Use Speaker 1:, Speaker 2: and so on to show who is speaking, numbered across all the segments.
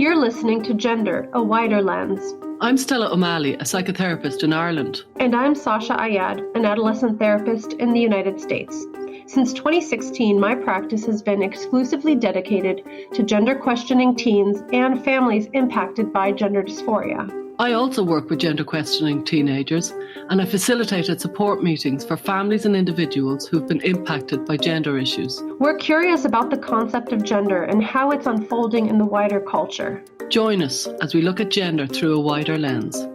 Speaker 1: You're listening to Gender, a Wider Lens.
Speaker 2: I'm Stella O'Malley, a psychotherapist in Ireland.
Speaker 1: And I'm Sasha Ayad, an adolescent therapist in the United States. Since 2016, my practice has been exclusively dedicated to gender questioning teens and families impacted by gender dysphoria.
Speaker 2: I also work with gender questioning teenagers, and I facilitated support meetings for families and individuals who've been impacted by gender issues.
Speaker 1: We're curious about the concept of gender and how it's unfolding in the wider culture.
Speaker 2: Join us as we look at gender through a wider lens.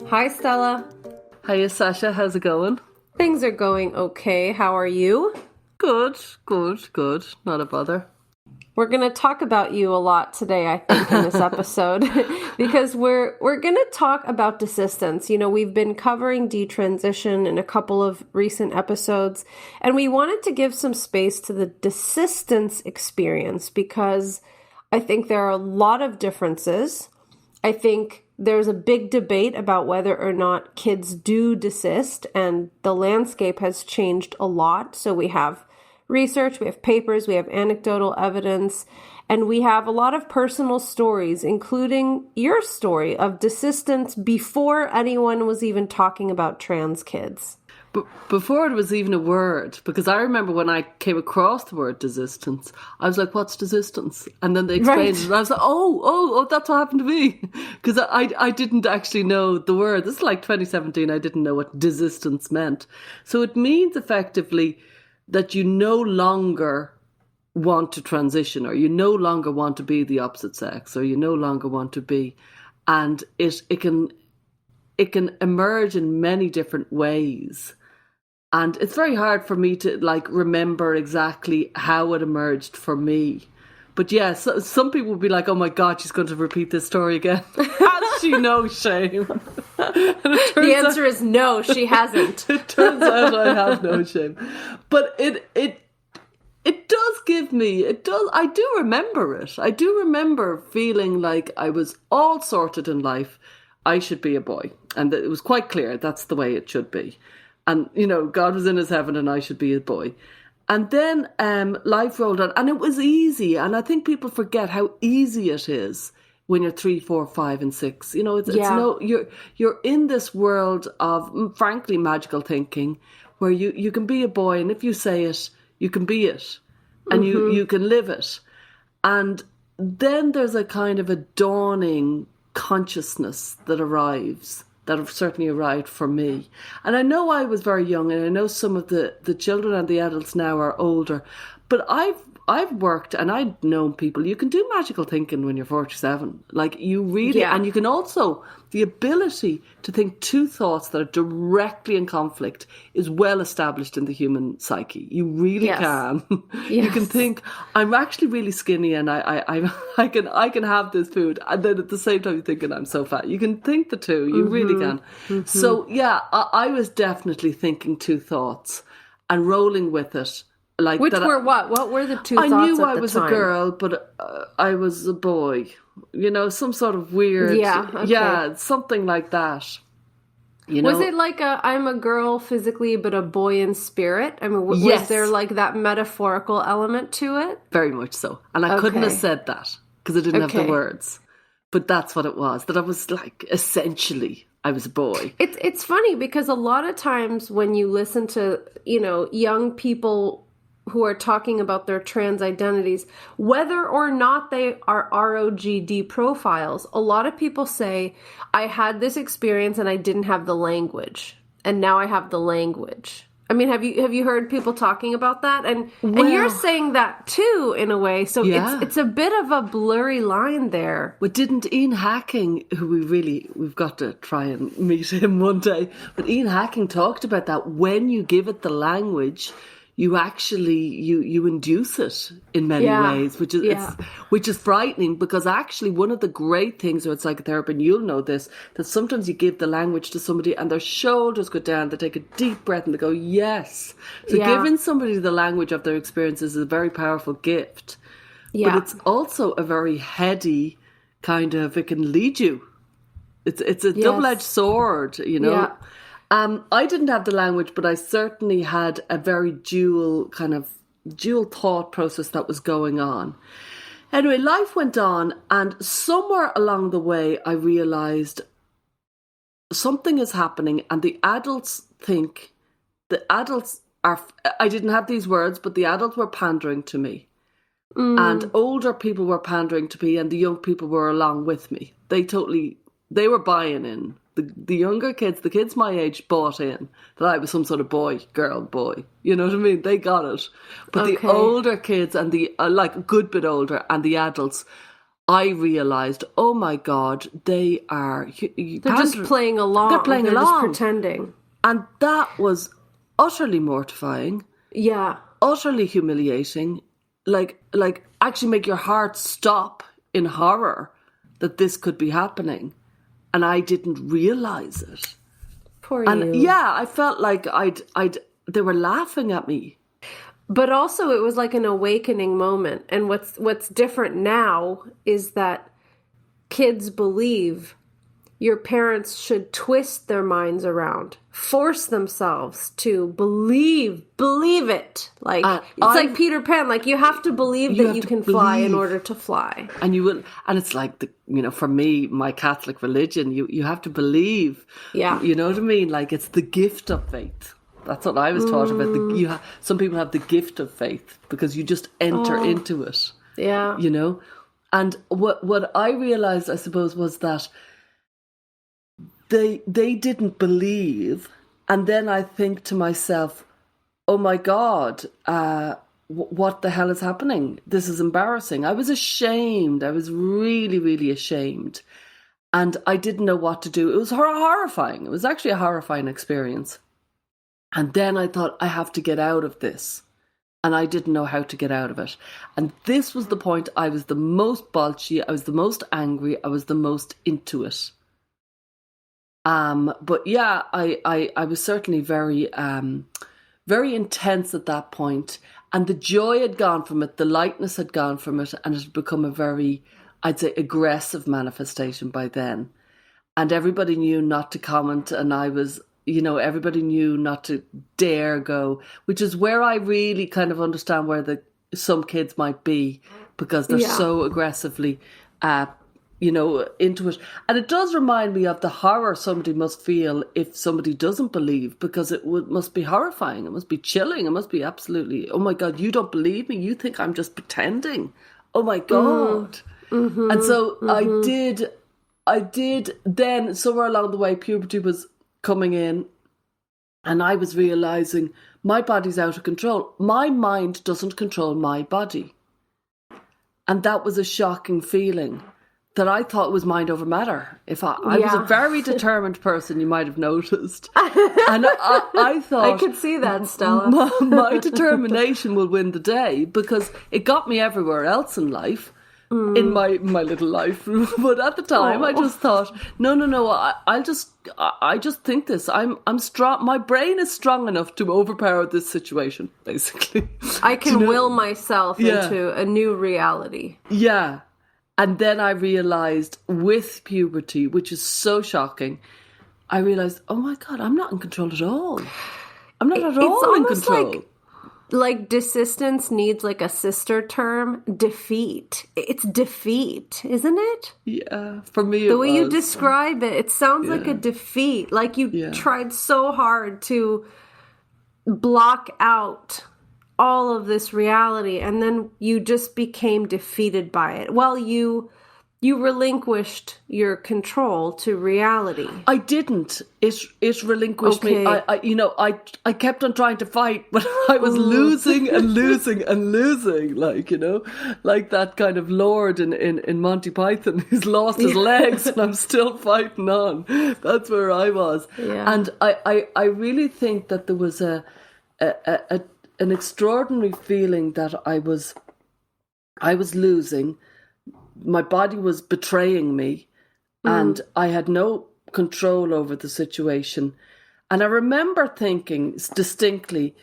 Speaker 1: Hi, Stella.
Speaker 2: Hiya, Sasha. How's it going?
Speaker 1: Things are going okay. How are you?
Speaker 2: Good. Not a bother.
Speaker 1: We're going to talk about you a lot today, I think, in this episode, because we're going to talk about desistance. You know, we've been covering detransition in a couple of recent episodes, and we wanted to give some space to the desistance experience because I think there are a lot of differences. I think there's a big debate about whether or not kids do desist, and the landscape has changed a lot. So we have research, we have papers, we have anecdotal evidence, and we have a lot of personal stories, including your story of desistance before anyone was even talking about trans kids.
Speaker 2: But before it was even a word, because I remember when I came across the word desistance, I was like, what's desistance? And then they explained it, and I was like, oh, that's what happened to me. Because I didn't actually know the word. This is like 2017, I didn't know what desistance meant. So it means effectively that you no longer want to transition, or you no longer want to be the opposite sex, or you no longer want to be, and it can emerge in many different ways. And it's very hard for me to remember exactly how it emerged for me. But yeah, so, some people would be like, oh my God, she's going to repeat this story again. Has she? No shame.
Speaker 1: The answer is no, she hasn't.
Speaker 2: It turns out I have no shame. But it does give me, I do remember it. I do remember feeling like I was all sorted in life. I should be a boy. And it was quite clear that's the way it should be. And, you know, God was in his heaven and I should be a boy. And then life rolled on, and it was easy. And I think people forget how easy it is when you're 3, 4, 5, and 6. You know, it's you're in this world of, frankly, magical thinking, where you can be a boy, and if you say it, you can be it, and you can live it. And then there's a kind of a dawning consciousness that arrives. That have certainly arrived for me. And I know I was very young, and I know some of the children and the adults now are older, but I've worked and I've known people, you can do magical thinking when you're 47. Like you really, and you can also, the ability to think two thoughts that are directly in conflict is well established in the human psyche. You really can. You can think, I'm actually really skinny and I can have this food. And then at the same time you're thinking, I'm so fat. You can think the two. You really can. So yeah, I was definitely thinking two thoughts and rolling with it. Like
Speaker 1: Which were what? What were the two thoughts
Speaker 2: I knew
Speaker 1: at
Speaker 2: I
Speaker 1: the
Speaker 2: was
Speaker 1: time?
Speaker 2: a girl, but I was a boy. You know, some sort of weird... Yeah, something like that. You know?
Speaker 1: Was it like I'm a girl physically, but a boy in spirit? I mean, was there like that metaphorical element to it?
Speaker 2: Very much so. And I couldn't have said that because I didn't have the words. But that's what it was. That I was like, essentially, I was a boy.
Speaker 1: It's funny because a lot of times when you listen to, you know, young people who are talking about their trans identities, whether or not they are ROGD profiles, a lot of people say, I had this experience and I didn't have the language, and now I have the language. I mean, have you heard people talking about that? And you're saying that too, in a way. So it's a bit of a blurry line there.
Speaker 2: But didn't Ian Hacking, who we've got to try and meet him one day, but Ian Hacking talked about that when you give it the language, you actually you induce it in many ways, which is frightening, because actually one of the great things about psychotherapy, and you'll know this, that sometimes you give the language to somebody and their shoulders go down, they take a deep breath and they go, yes. So giving somebody the language of their experiences is a very powerful gift. But it's also a very heady kind of, it can lead you. It's a double-edged sword, you know.
Speaker 1: Yeah.
Speaker 2: I didn't have the language, but I certainly had a very dual thought process that was going on. Anyway, life went on, and somewhere along the way, I realised something is happening, and the adults are, I didn't have these words, but the adults were pandering to me. And older people were pandering to me, and the young people were along with me. They were buying in. The younger kids, the kids my age, bought in that I was some sort of boy. You know what I mean? They got it. But the older kids and the, like a good bit older, and the adults, I realised, oh my God, they're
Speaker 1: just playing along.
Speaker 2: They're playing along.
Speaker 1: Just pretending.
Speaker 2: And that was utterly mortifying.
Speaker 1: Yeah.
Speaker 2: Utterly humiliating. Like actually make your heart stop in horror that this could be happening. And I didn't realise it.
Speaker 1: Poor you.
Speaker 2: And yeah, I felt like they were laughing at me.
Speaker 1: But also it was like an awakening moment. And what's different now is that kids believe your parents should twist their minds around, force themselves to believe it. Like it's like Peter Pan. Like you have to believe that you can fly in order to fly.
Speaker 2: And you will, and it's like for me, my Catholic religion, you have to believe.
Speaker 1: Yeah,
Speaker 2: you know what I mean. Like it's the gift of faith. That's what I was taught about. Some people have the gift of faith because you just enter into it.
Speaker 1: Yeah,
Speaker 2: And what I realized, I suppose, was that they didn't believe, and then I think to myself, oh my God, what the hell is happening? This is embarrassing. I was ashamed. I was really, really ashamed. And I didn't know what to do. It was horrifying. It was actually a horrifying experience. And then I thought, I have to get out of this. And I didn't know how to get out of it. And this was the point I was the most balchy, I was the most angry, I was the most into it. But yeah, I was certainly very, very intense at that point, and the joy had gone from it, the lightness had gone from it, and it had become a very, I'd say, aggressive manifestation by then. And everybody knew not to comment, and I was, everybody knew not to dare go, which is where I really kind of understand where some kids might be, because they're so aggressively into it. And it does remind me of the horror somebody must feel if somebody doesn't believe, because it must be horrifying. It must be chilling. It must be absolutely, oh my God, you don't believe me? You think I'm just pretending? Oh my God. Mm-hmm, and so I did then, somewhere along the way, puberty was coming in, and I was realising my body's out of control. My mind doesn't control my body. And that was a shocking feeling. That I thought was mind over matter. I was a very determined person, you might have noticed. And I thought...
Speaker 1: I could see that, Stella.
Speaker 2: My determination will win the day, because it got me everywhere else in life, in my little life. But at the time, I just thought, no, I just think this. I'm strong. My brain is strong enough to overpower this situation, basically.
Speaker 1: I can will myself into a new reality.
Speaker 2: Yeah. And then I realised with puberty, which is so shocking, I realised, oh my God, I'm not in control at all. I'm not at all in control.
Speaker 1: Like desistance needs like a sister term, defeat. It's defeat, isn't it?
Speaker 2: Yeah, for me
Speaker 1: the way you describe it sounds like a defeat. Like you tried so hard to block out all of this reality, and then you just became defeated by it. Well, you relinquished your control to reality.
Speaker 2: I didn't. It relinquished me. I kept on trying to fight, but I was losing and losing and losing. Like that kind of Lord in Monty Python who's lost his legs, and I'm still fighting on. That's where I was. Yeah. And I really think that there was an extraordinary feeling that I was losing. My body was betraying me, and I had no control over the situation. And I remember thinking distinctly,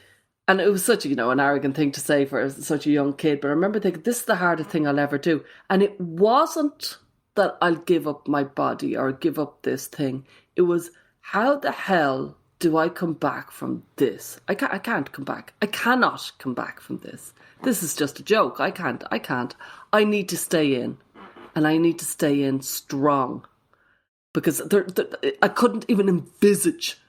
Speaker 2: and it was such an arrogant thing to say for such a young kid, but I remember thinking, this is the hardest thing I'll ever do. And it wasn't that I'll give up my body or give up this thing. It was, how the hell do I come back from this? I can't come back. I cannot come back from this. This is just a joke. I can't. I need to stay in. And I need to stay in strong. Because I couldn't even envisage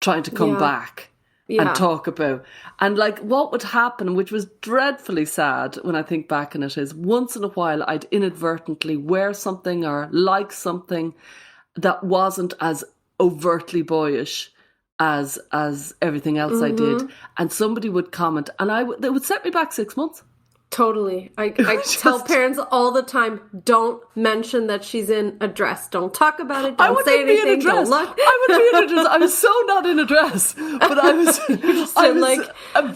Speaker 2: trying to come back and talk about. And like what would happen, which was dreadfully sad when I think back on it, is once in a while I'd inadvertently wear something or like something that wasn't as overtly boyish as everything else I did. And somebody would comment and they would set me back 6 months.
Speaker 1: Totally. I tell parents all the time, don't mention that she's in a dress. Don't talk about it. Don't say anything. Don't look.
Speaker 2: I would be in a dress. I was so not in a dress. But I was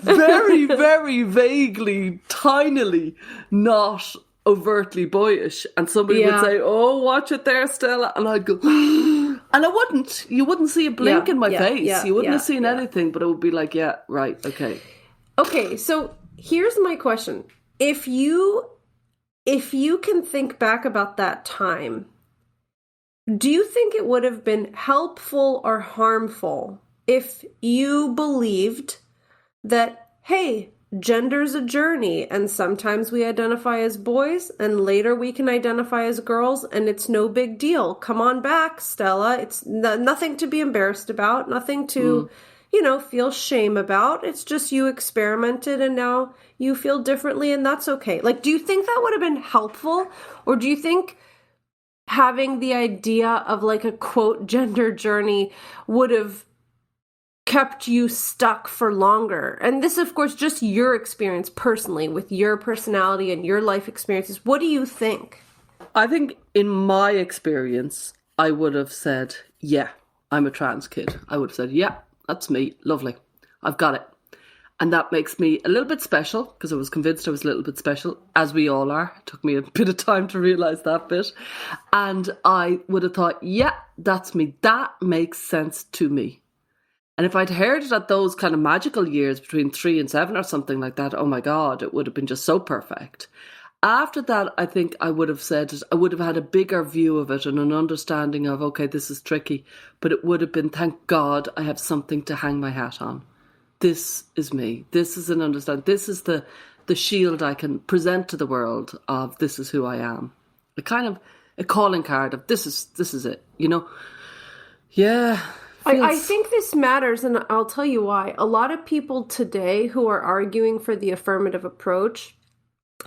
Speaker 2: very, very vaguely, tinily not overtly boyish. And somebody would say, oh, watch it there, Stella. And I'd go, and I wouldn't. You wouldn't see a blink in my face. You wouldn't have seen anything. But it would be like, yeah, right, okay.
Speaker 1: Okay, so here's my question. If you can think back about that time, do you think it would have been helpful or harmful if you believed that, hey, gender's a journey and sometimes we identify as boys and later we can identify as girls and it's no big deal. Come on back, Stella. It's nothing to be embarrassed about, nothing to... feel shame about. It's just you experimented and now you feel differently and that's okay. Like, do you think that would have been helpful? Or do you think having the idea of like a quote gender journey would have kept you stuck for longer? And this, of course, just your experience personally with your personality and your life experiences. What do you think?
Speaker 2: I think in my experience, I would have said, yeah, I'm a trans kid. I would have said, yeah, that's me. Lovely. I've got it. And that makes me a little bit special because I was convinced I was a little bit special, as we all are. It took me a bit of time to realise that bit. And I would have thought, yeah, that's me. That makes sense to me. And if I'd heard it at those kind of magical years between 3 and 7 or something like that, oh my God, it would have been just so perfect. After that, I think I would have said it, I would have had a bigger view of it and an understanding of, okay, this is tricky, but it would have been, thank God, I have something to hang my hat on. This is me. This is an understanding. This is the shield I can present to the world of this is who I am. A kind of a calling card of this is it, Yeah.
Speaker 1: I think this matters, and I'll tell you why. A lot of people today who are arguing for the affirmative approach,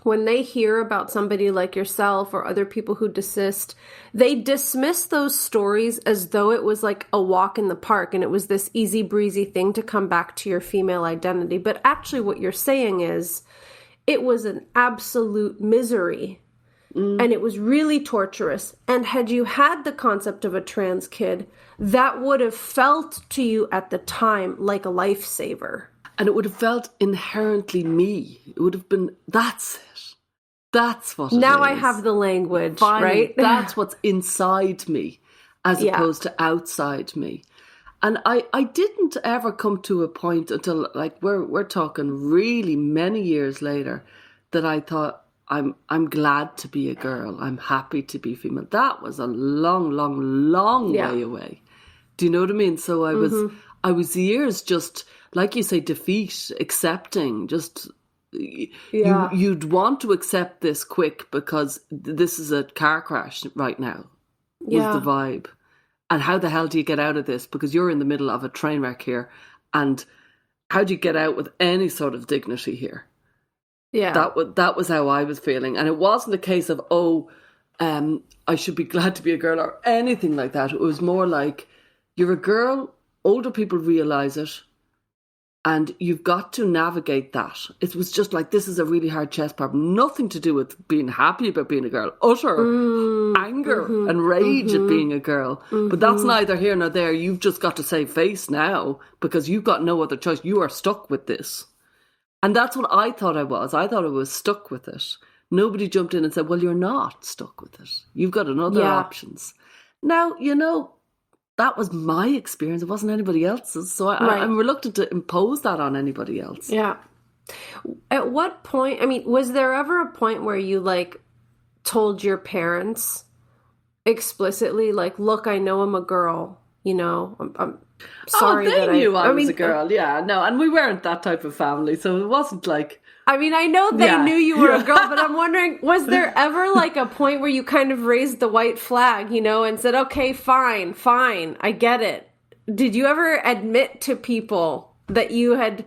Speaker 1: when they hear about somebody like yourself or other people who desist, they dismiss those stories as though it was like a walk in the park and it was this easy breezy thing to come back to your female identity. But actually what you're saying is it was an absolute misery and it was really torturous. And had you had the concept of a trans kid, that would have felt to you at the time like a lifesaver.
Speaker 2: And it would have felt inherently me. It would have been, that's it. That's what it is.
Speaker 1: Now I have the language, right?
Speaker 2: That's what's inside me as opposed to outside me. And I didn't ever come to a point until, like, we're talking really many years later, that I thought, I'm glad to be a girl. I'm happy to be female. That was a long, long, long way away. Do you know what I mean? So I was years just... like you say, defeat, accepting, just you'd want to accept this quick because this is a car crash right now, was the vibe. And how the hell do you get out of this? Because you're in the middle of a train wreck here. And how do you get out with any sort of dignity here? Yeah. That was how I was feeling. And it wasn't a case of, I should be glad to be a girl or anything like that. It was more like, you're a girl, older people realise it, and you've got to navigate that. It was just like, this is a really hard chess problem. Nothing to do with being happy about being a girl. Utter anger and rage at being a girl. But that's neither here nor there. You've just got to save face now because you've got no other choice. You are stuck with this. And that's what I thought I was. I thought I was stuck with it. Nobody jumped in and said, well, you're not stuck with it. You've got another options. Now, that was my experience. It wasn't anybody else's. So I'm reluctant to impose that on anybody else.
Speaker 1: Yeah. At what point, was there ever a point where you told your parents explicitly, look, I know I'm a girl, sorry
Speaker 2: they
Speaker 1: that
Speaker 2: knew I was
Speaker 1: mean,
Speaker 2: a girl. Yeah, no, and we weren't that type of family, so it wasn't like.
Speaker 1: I mean, I know they knew you were a girl, but I'm wondering, was there ever like a point where you kind of raised the white flag, you know, and said, okay, fine, I get it. Did you ever admit to people that you had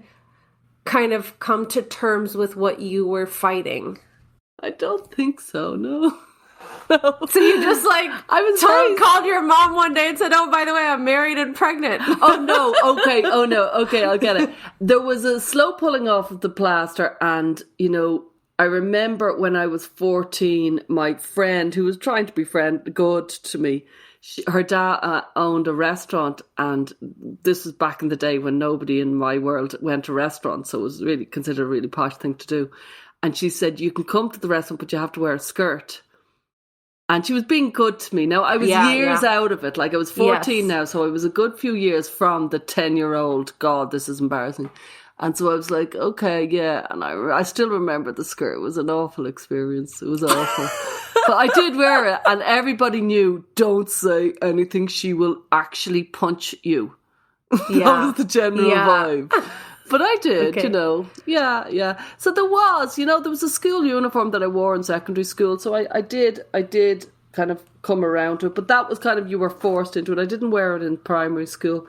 Speaker 1: kind of come to terms with what you were fighting?
Speaker 2: I don't think so, no.
Speaker 1: So you just like called your mom one day and said, oh, by the way, I'm married and pregnant.
Speaker 2: Oh no, okay, I'll get it. There was a slow pulling off of the plaster, and you know, I remember when I was 14, my friend, who was trying to be good to me, her dad owned a restaurant, and this was back in the day when nobody in my world went to restaurants, so it was really considered a really posh thing to do. And she said, you can come to the restaurant, but you have to wear a skirt. And she was being good to me. Now, I was years out of it. Like, I was 14 now, so I was a good few years from the 10-year-old, God, this is embarrassing. And so I was like, okay, yeah. And I still remember the skirt. It was an awful experience. It was awful. But I did wear it, and everybody knew, don't say anything. She will actually punch you. That was the general vibe. But I did, you know. Yeah. So there was a school uniform that I wore in secondary school. So I did kind of come around to it. But that was kind of, you were forced into it. I didn't wear it in primary school.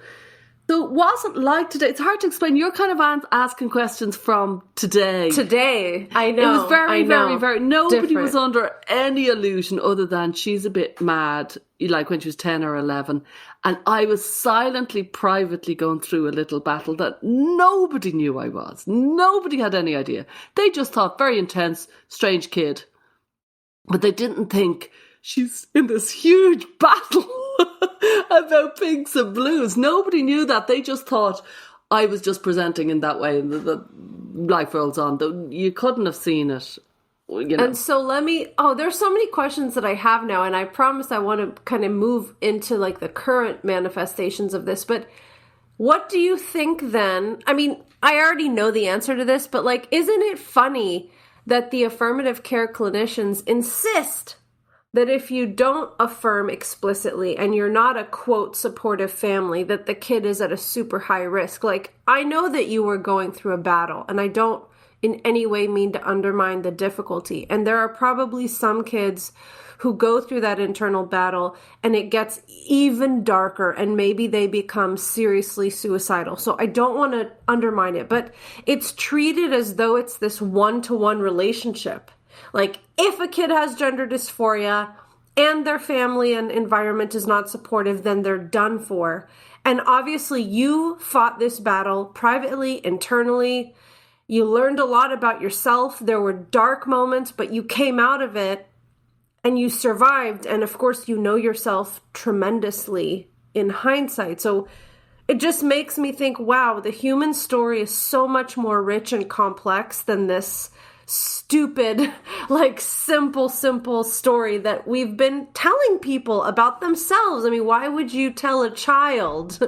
Speaker 2: So it wasn't like today. It's hard to explain. You're kind of asking questions from today.
Speaker 1: Today, I know.
Speaker 2: It was very, nobody
Speaker 1: different.
Speaker 2: was under any illusion other than she's a bit mad, like when she was 10 or 11. And I was silently, privately going through a little battle that nobody knew I was. Nobody had any idea. They just thought, very intense, strange kid. But they didn't think she's in this huge battle about pinks and blues. Nobody knew that. They just thought I was just presenting in that way. And the life rolls on. You couldn't have seen it. You know.
Speaker 1: And so there's so many questions that I have now, and I promise I want to kind of move into like the current manifestations of this, but what do you think then? I mean, I already know the answer to this, but like, isn't it funny that the affirmative care clinicians insist that if you don't affirm explicitly and you're not a quote supportive family, that the kid is at a super high risk? Like, I know that you were going through a battle, and I don't in any way mean to undermine the difficulty. And there are probably some kids who go through that internal battle and it gets even darker and maybe they become seriously suicidal. So I don't want to undermine it, but it's treated as though it's this one-to-one relationship. Like, if a kid has gender dysphoria and their family and environment is not supportive, then they're done for. And obviously you fought this battle privately, internally. You learned a lot about yourself. There were dark moments, but you came out of it and you survived. And of course, you know yourself tremendously in hindsight. So it just makes me think, wow, the human story is so much more rich and complex than this stupid, like simple story that we've been telling people about themselves. I mean, why would you tell a child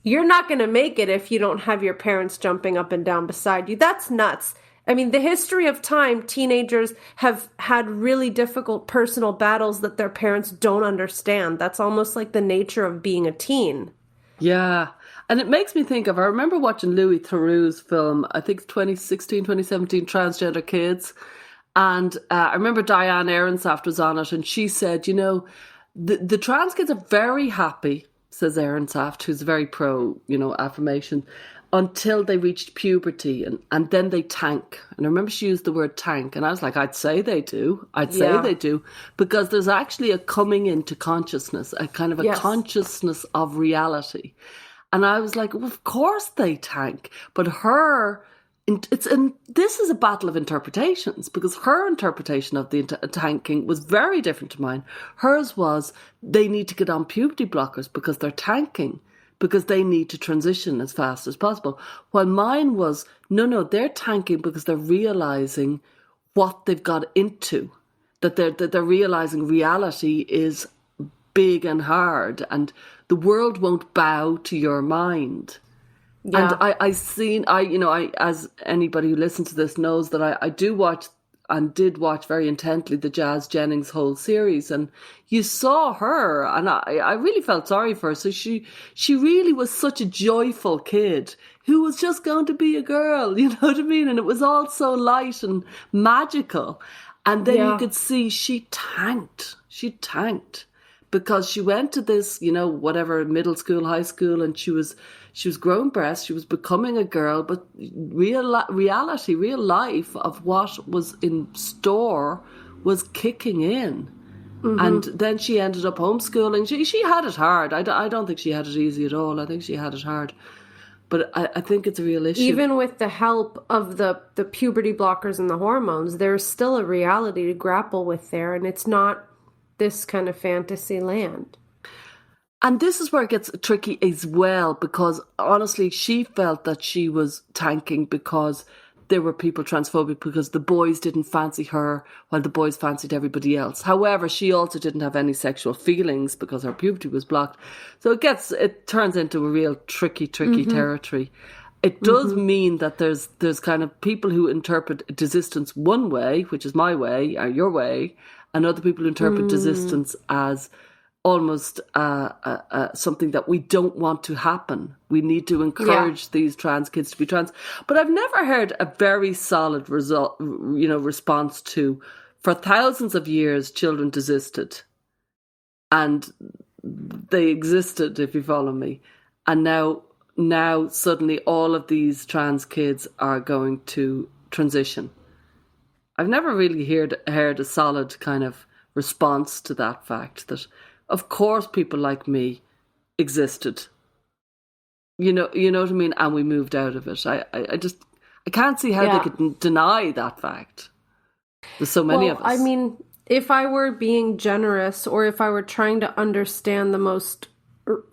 Speaker 1: you're not going to make it if you don't have your parents jumping up and down beside you? That's nuts. I mean, the history of time, teenagers have had really difficult personal battles that their parents don't understand. That's almost like the nature of being a teen. Yeah.
Speaker 2: And it makes me think of, I remember watching Louis Theroux's film, I think 2016, 2017, Transgender Kids. And I remember Diane Ehrensaft was on it, and she said, you know, the trans kids are very happy, says Ehrensaft, who's very pro, affirmation, until they reached puberty, and then they tank. And I remember she used the word tank, and I was like, I'd say they do, because there's actually a coming into consciousness, a kind of a consciousness of reality. And I was like, well, of course they tank, but this is a battle of interpretations, because her interpretation of the tanking was very different to mine. Hers was, they need to get on puberty blockers because they're tanking, because they need to transition as fast as possible. While mine was, no, they're tanking because they're realizing what they've got into, that they're realizing reality is big and hard, and the world won't bow to your mind. Yeah. And I as anybody who listens to this knows that I do watch and did watch very intently the Jazz Jennings whole series, and you saw her, and I really felt sorry for her. So she really was such a joyful kid who was just going to be a girl, you know what I mean? And it was all so light and magical. And then you could see she tanked. Because she went to this, whatever, middle school, high school, and she was growing breasts, she was becoming a girl, but real life of what was in store was kicking in. Mm-hmm. And then she ended up homeschooling. She had it hard. I don't think she had it easy at all. I think she had it hard. But I think it's a real issue.
Speaker 1: Even with the help of the puberty blockers and the hormones, there's still a reality to grapple with there, and it's not this kind of fantasy land.
Speaker 2: And this is where it gets tricky as well, because honestly, she felt that she was tanking because there were people transphobic, because the boys didn't fancy her while the boys fancied everybody else. However, she also didn't have any sexual feelings because her puberty was blocked. So it turns into a real tricky territory. It does mean that there's kind of people who interpret desistance one way, which is my way or your way, and other people interpret desistance as almost something that we don't want to happen. We need to encourage these trans kids to be trans. But I've never heard a very solid response to, for thousands of years, children desisted. And they existed, if you follow me. And now suddenly all of these trans kids are going to transition. I've never really heard a solid kind of response to that fact that, of course, people like me existed. You know what I mean? And we moved out of it. I can't see how they could deny that fact. There's so many of us.
Speaker 1: I mean, if I were being generous, or if I were trying to understand the most,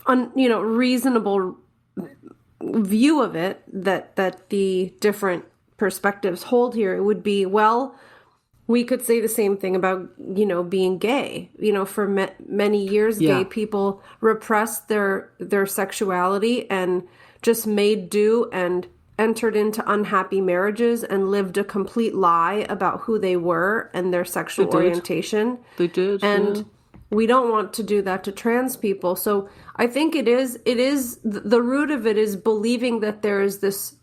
Speaker 1: reasonable view of it that the different perspectives hold here, it would be, we could say the same thing about, being gay. For many years, gay people repressed their sexuality and just made do and entered into unhappy marriages and lived a complete lie about who they were and their sexual orientation.
Speaker 2: They did.
Speaker 1: And we don't want to do that to trans people. So I think it is the root of it is believing that there is this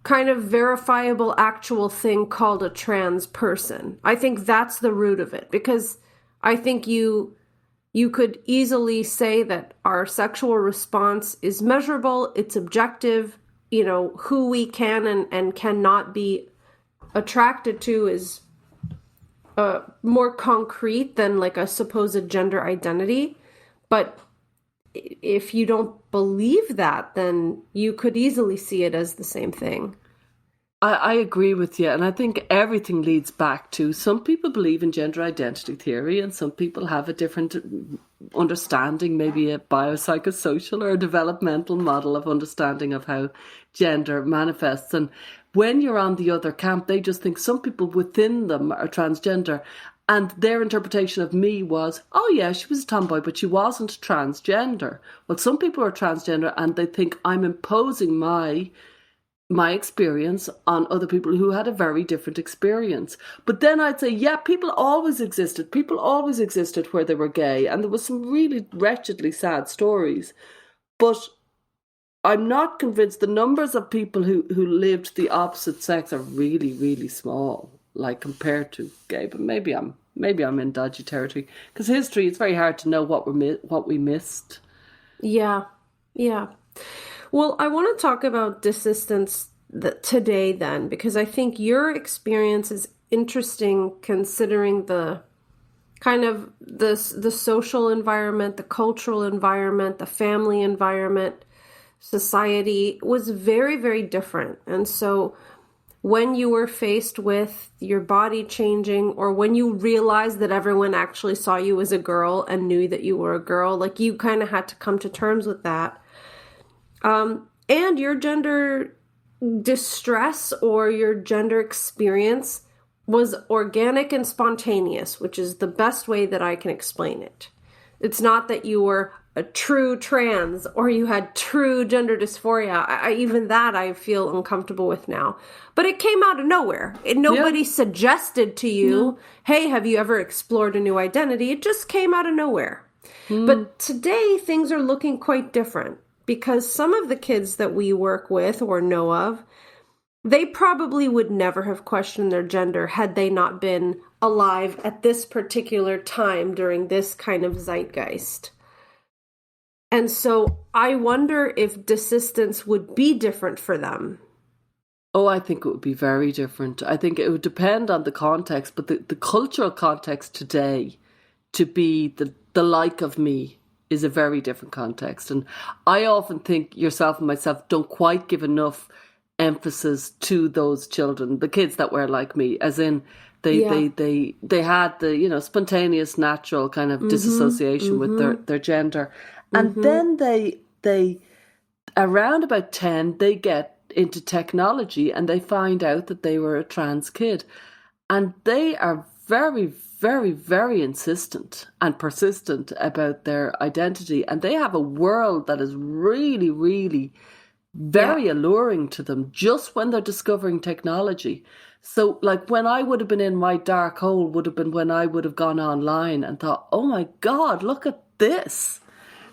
Speaker 1: kind of verifiable actual thing called a trans person. I think that's the root of it, because I think you could easily say that our sexual response is measurable, it's objective, who we can and cannot be attracted to is more concrete than like a supposed gender identity. But if you don't believe that, then you could easily see it as the same thing.
Speaker 2: I agree with you. And I think everything leads back to, some people believe in gender identity theory and some people have a different understanding, maybe a biopsychosocial or a developmental model of understanding of how gender manifests. And when you're on the other camp, they just think some people within them are transgender. And their interpretation of me was, oh yeah, she was a tomboy, but she wasn't transgender. Well, some people are transgender and they think I'm imposing my experience on other people who had a very different experience. But then I'd say, yeah, people always existed. People always existed where they were gay. And there was some really wretchedly sad stories. But I'm not convinced the numbers of people who lived the opposite sex are really, really small, like compared to gay. But maybe I'm in dodgy territory, because history, it's very hard to know what we missed.
Speaker 1: Yeah. Well, I want to talk about desistance today then, because I think your experience is interesting considering the kind of the social environment, the cultural environment, the family environment, society was very, very different. And so when you were faced with your body changing, or when you realized that everyone actually saw you as a girl and knew that you were a girl, like you kind of had to come to terms with that. And your gender distress or your gender experience was organic and spontaneous, which is the best way that I can explain it. It's not that you were a true trans or you had true gender dysphoria. Even that I feel uncomfortable with now. But it came out of nowhere. Nobody suggested to you, hey, have you ever explored a new identity? It just came out of nowhere. But today things are looking quite different because some of the kids that we work with or know of, they probably would never have questioned their gender had they not been alive at this particular time during this kind of zeitgeist. And so I wonder if desistance would be different for them.
Speaker 2: Oh, I think it would be very different. I think it would depend on the context, but the cultural context today to be the like of me is a very different context. And I often think yourself and myself don't quite give enough emphasis to those children, the kids that were like me, as in they had the, spontaneous, natural kind of disassociation with their gender. And then they around about 10, they get into technology and they find out that they were a trans kid. And they are very, very, very insistent and persistent about their identity. And they have a world that is really, really very alluring to them just when they're discovering technology. So like when I would have been in my dark hole would have been when I would have gone online and thought, oh my God, look at this.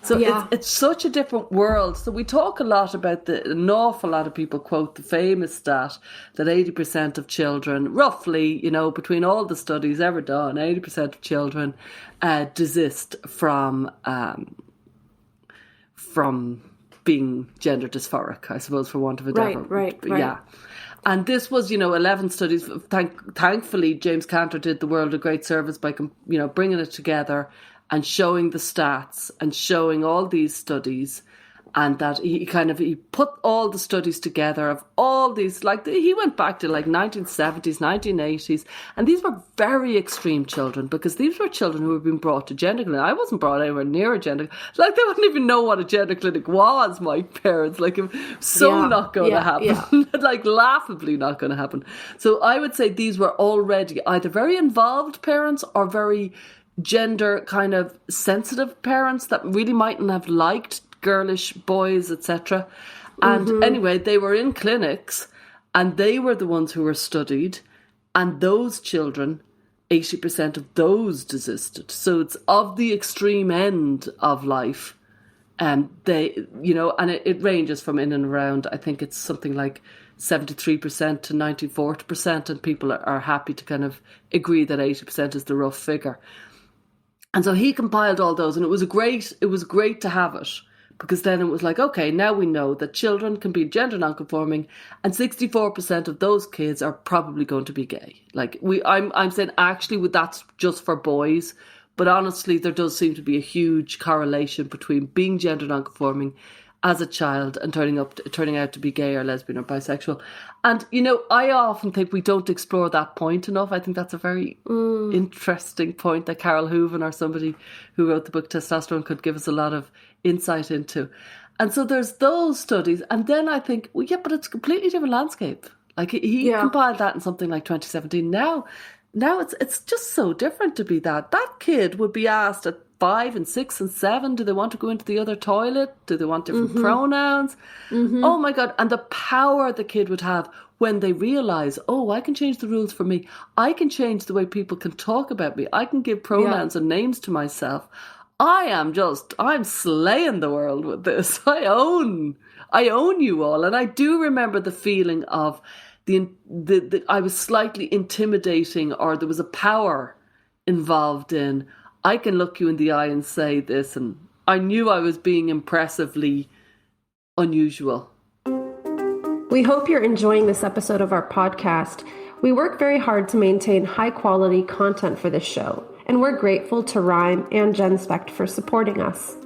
Speaker 2: So it's such a different world. So we talk a lot about an awful lot of people quote the famous stat that 80% of children, roughly, between all the studies ever done, 80% of children desist from being gender dysphoric, I suppose, for want of a better.
Speaker 1: Right.
Speaker 2: Yeah. And this was, 11 studies. Thankfully, James Cantor did the world a great service by, bringing it together and showing the stats and showing all these studies, and that he put all the studies together of all these, he went back to 1970s, 1980s, and these were very extreme children because these were children who had been brought to gender clinic. I wasn't brought anywhere near a gender clinic. They wouldn't even know what a gender clinic was, my parents. Not going to happen. Laughably not going to happen. So I would say these were already either very involved parents or very gender kind of sensitive parents that really mightn't have liked girlish boys, etc. And anyway, they were in clinics and they were the ones who were studied, and those children, 80% of those desisted. So it's of the extreme end of life. And they, and it ranges from in and around, I think it's something like 73% to 94%, and people are happy to kind of agree that 80% is the rough figure. And so he compiled all those, and it was great to have it, because then it was like, okay, now we know that children can be gender nonconforming, and 64% of those kids are probably going to be gay. I'm saying actually that's just for boys, but honestly, there does seem to be a huge correlation between being gender nonconforming as a child and turning out to be gay or lesbian or bisexual. And, I often think we don't explore that point enough. I think that's a very interesting point that Carol Hooven or somebody who wrote the book Testosterone could give us a lot of insight into. And so there's those studies. And then I think, but it's a completely different landscape. He compiled that in something like 2017. Now it's just so different to be that. That kid would be asked at 5 and 6 and 7, do they want to go into the other toilet? Do they want different pronouns? Oh my God. And the power the kid would have when they realize, oh, I can change the rules for me. I can change the way people can talk about me. I can give pronouns and names to myself. I'm slaying the world with this. I own you all. And I do remember the feeling of I was slightly intimidating, or there was a power involved in, I can look you in the eye and say this, and I knew I was being impressively unusual.
Speaker 1: We hope you're enjoying this episode of our podcast. We work very hard to maintain high quality content for this show, and we're grateful to Rhyme and GenSpect for supporting us.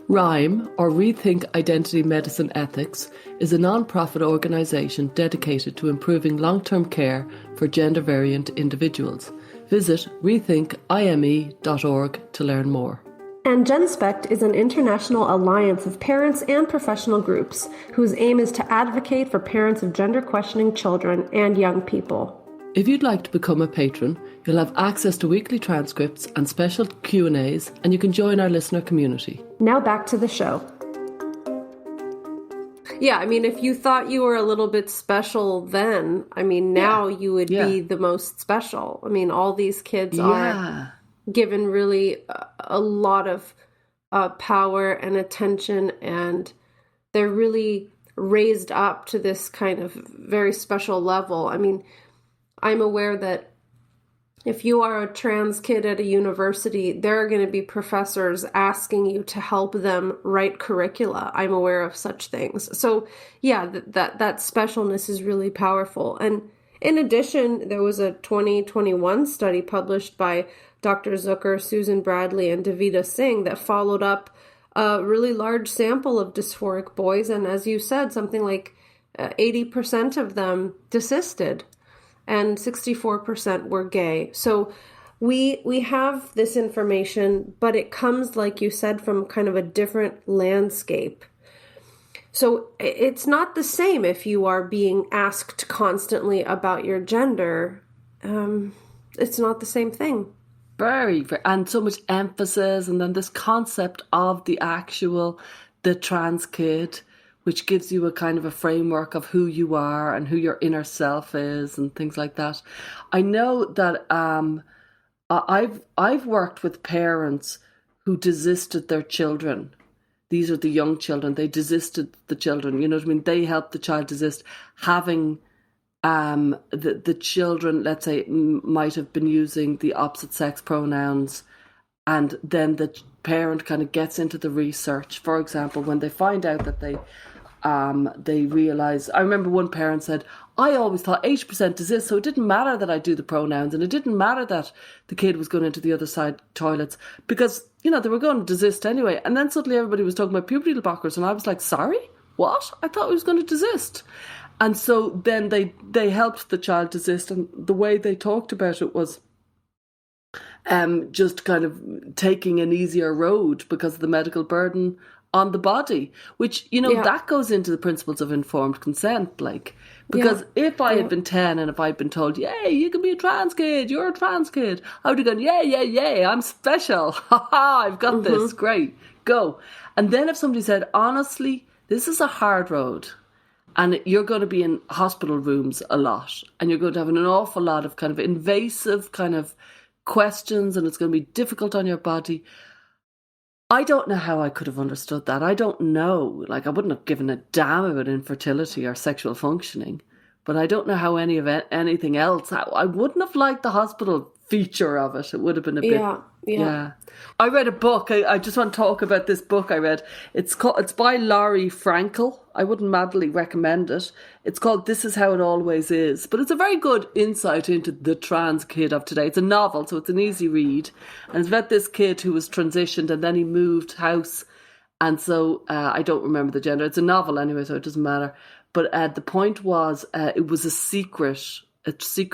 Speaker 2: Rhyme, or Rethink Identity Medicine Ethics, is a non-profit organisation dedicated to improving long-term care for gender-variant individuals. Visit rethinkime.org to learn more.
Speaker 1: And GenSpect is an international alliance of parents and professional groups whose aim is to advocate for parents of gender-questioning children and young people.
Speaker 2: If you'd like to become a patron, You'll have access to weekly transcripts and special Q&As, and you can join our listener community.
Speaker 1: Now back to the show. Yeah, I mean, if you thought you were a little bit special then, I mean, now you would be the most special. I mean, all these kids are given really a lot of power and attention, and they're really raised up to this kind of very special level. I mean, I'm aware that if you are a trans kid at a university, there are going to be professors asking you to help them write curricula. I'm aware of such things. So yeah, that specialness is really powerful. And in addition, there was a 2021 study published by Dr. Zucker, Susan Bradley, and Davida Singh that followed up a really large sample of dysphoric boys. And as you said, something like 80% of them desisted, and 64% were gay. So we have this information, but it comes, like you said, from kind of a different landscape. So it's not the same if you are being asked constantly about your gender. It's not the same thing.
Speaker 2: Very, and so much emphasis, and then this concept of the trans kid, which gives you a kind of a framework of who you are and who your inner self is and things like that. I know that I've worked with parents who desisted their children. These are the young children. They desisted the children. You know what I mean? They helped the child desist, having the children, let's say, might have been using the opposite sex pronouns, and then the parent kind of gets into the research. For example, when they find out that they realize, I remember one parent said, I always thought 80% desist, so it didn't matter that I do the pronouns, and it didn't matter that the kid was going into the other side toilets, because, you know, they were going to desist anyway. And then suddenly everybody was talking about puberty blockers, and I was like, sorry, what? I thought I was going to desist. And so then they helped the child desist, and the way they talked about it was just kind of taking an easier road because of the medical burden on the body, which, you know, that goes into the principles of informed consent, like, because if I had been 10 and if I'd been told, yay, you can be a trans kid, you're a trans kid, I would have gone, yay, I'm special, I've got this, great, go. And then if somebody said, honestly, this is a hard road, and you're going to be in hospital rooms a lot, and you're going to have an awful lot of kind of invasive kind of questions, and it's going to be difficult on your body. I don't know how I could have understood that. I don't know. Like, I wouldn't have given a damn about infertility or sexual functioning, but I don't know how anything else. I wouldn't have liked the hospital feature of it. It would have been a bit. Yeah. I read a book. I just want to talk about this book I read. It's by Laurie Frankel. I wouldn't madly recommend it. It's called This Is How It Always Is. But it's a very good insight into the trans kid of today. It's a novel, so it's an easy read. And it's about this kid who was transitioned and then he moved house. And so I don't remember the gender. It's a novel anyway, so it doesn't matter. But the point was it was a secret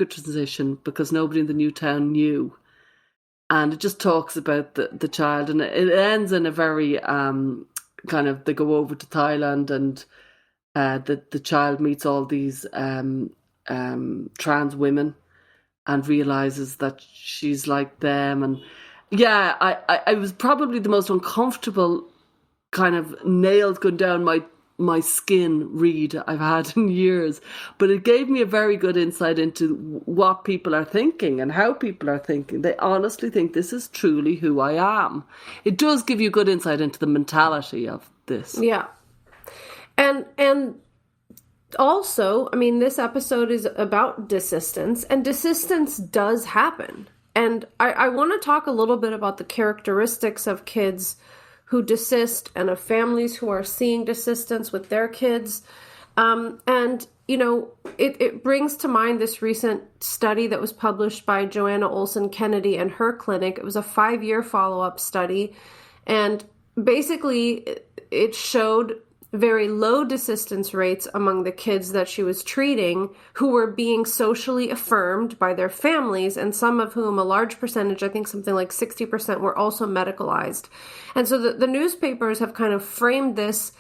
Speaker 2: transition because nobody in the new town knew. And it just talks about the child, and it ends in a very kind of, they go over to Thailand, and the child meets all these trans women and realizes that she's like them. And yeah, I was probably the most uncomfortable kind of nails going down my skin read I've had in years, but it gave me a very good insight into what people are thinking and how people are thinking. They honestly think this is truly who I am. It does give you good insight into the mentality of this.
Speaker 1: Yeah. And also, I mean, this episode is about desistance, and desistance does happen. And I want to talk a little bit about the characteristics of kids who desist and of families who are seeing desistance with their kids. And, you know, it brings to mind this recent study that was published by Joanna Olson Kennedy and her clinic. It was a 5-year follow-up study. And basically, it showed very low desistance rates among the kids that she was treating who were being socially affirmed by their families, and some of whom, a large percentage, I think something like 60%, were also medicalized. And so the newspapers have kind of framed this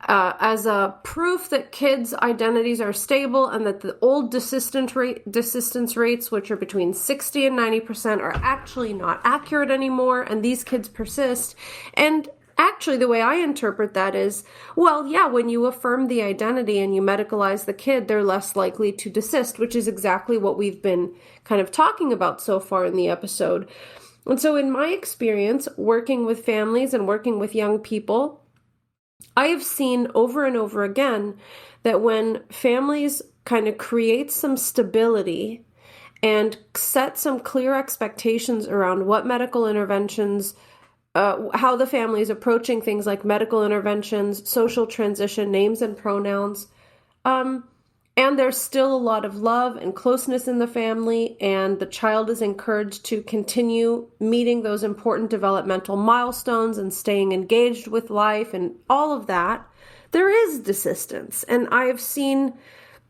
Speaker 1: as a proof that kids' identities are stable and that the old desistance rates, which are between 60 and 90%, are actually not accurate anymore, and these kids persist. And actually, the way I interpret that is, well, yeah, when you affirm the identity and you medicalize the kid, they're less likely to desist, which is exactly what we've been kind of talking about so far in the episode. And so in my experience, working with families and working with young people, I have seen over and over again that when families kind of create some stability and set some clear expectations around what medical interventions, how the family is approaching things like medical interventions, social transition, names and pronouns, and there's still a lot of love and closeness in the family, and the child is encouraged to continue meeting those important developmental milestones and staying engaged with life and all of that, there is desistance. And I've seen